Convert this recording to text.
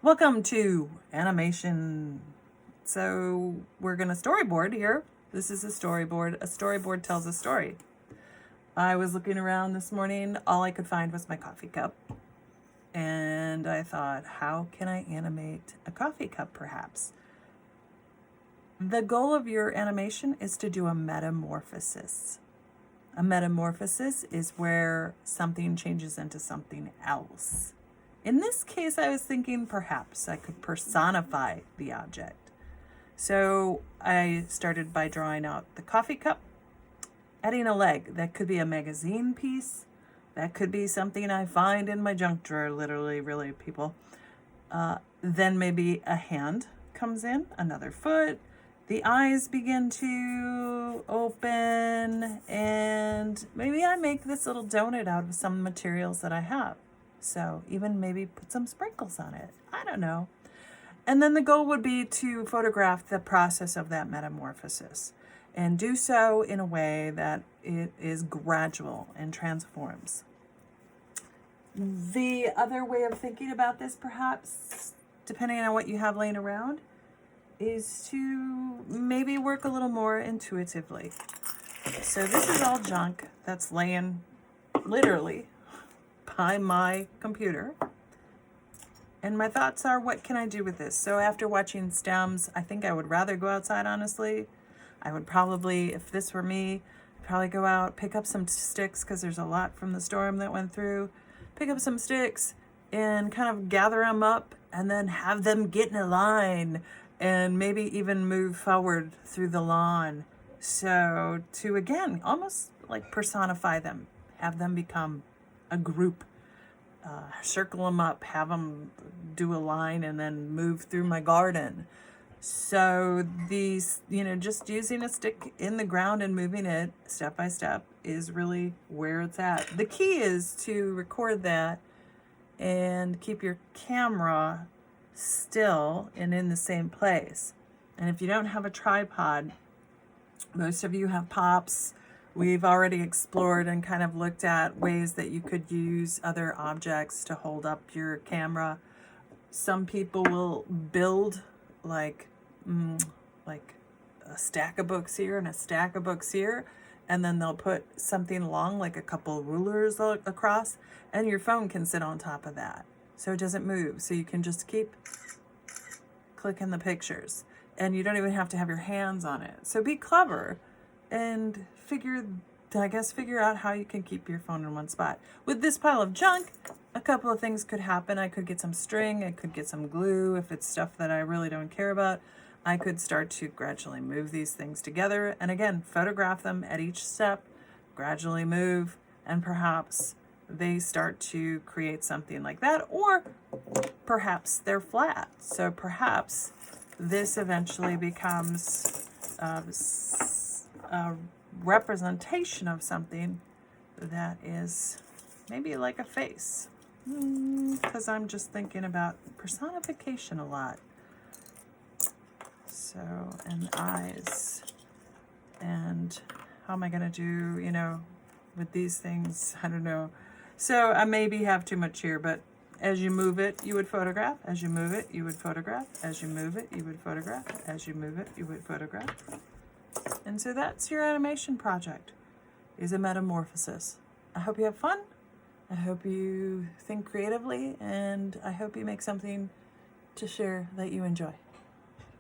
Welcome to animation. So we're going to storyboard here. This is a storyboard. A storyboard tells a story. I was looking around this morning. All I could find was my coffee cup. And I thought, how can I animate a coffee cup perhaps? The goal of your animation is to do a metamorphosis. A metamorphosis is where something changes into something else. In this case, I was thinking perhaps I could personify the object. So I started by drawing out the coffee cup, adding a leg. That could be a magazine piece. That could be something I find in my junk drawer, literally, really, people. Then maybe a hand comes in, another foot. The eyes begin to open, and maybe I make this little donut out of some materials that I have. So even maybe put some sprinkles on it. I don't know. And then the goal would be to photograph the process of that metamorphosis and do so in a way that it is gradual and transforms. The other way of thinking about this, perhaps, depending on what you have laying around, is to maybe work a little more intuitively. So this is all junk that's laying literally by my computer. And my thoughts are, what can I do with this? So after watching stems, I think I would rather go outside, honestly. I would probably, if this were me, probably go out, pick up some sticks, because there's a lot from the storm that went through. Pick up some sticks and kind of gather them up and then have them get in a line and maybe even move forward through the lawn. So to, again, almost like personify them, have them become a group, circle them up, have them do a line and then move through my garden. So these, just using a stick in the ground and moving it step by step is really where it's at. The key is to record that and keep your camera still and in the same place. And if you don't have a tripod, most of you have pops. We've already explored and kind of looked at ways that you could use other objects to hold up your camera. Some people will build like a stack of books here and a stack of books here, and then they'll put something along like a couple rulers across, and your phone can sit on top of that so it doesn't move. So you can just keep clicking the pictures and you don't even have to have your hands on it. So be clever and figure out how you can keep your phone in one spot. With this pile of junk, a couple of things could happen. I could get some string, I could get some glue. If it's stuff that I really don't care about, I could start to gradually move these things together. And again, photograph them at each step, gradually move, and perhaps they start to create something like that. Or perhaps they're flat. So perhaps this eventually becomes a representation of something that is maybe like a face. Because I'm just thinking about personification a lot. So, and eyes. And how am I going to do, with these things? I don't know. So I maybe have too much here, but as you move it, you would photograph. As you move it, you would photograph. As you move it, you would photograph. As you move it, you would photograph. And so that's your animation project, is a metamorphosis. I hope you have fun. I hope you think creatively, and I hope you make something to share that you enjoy.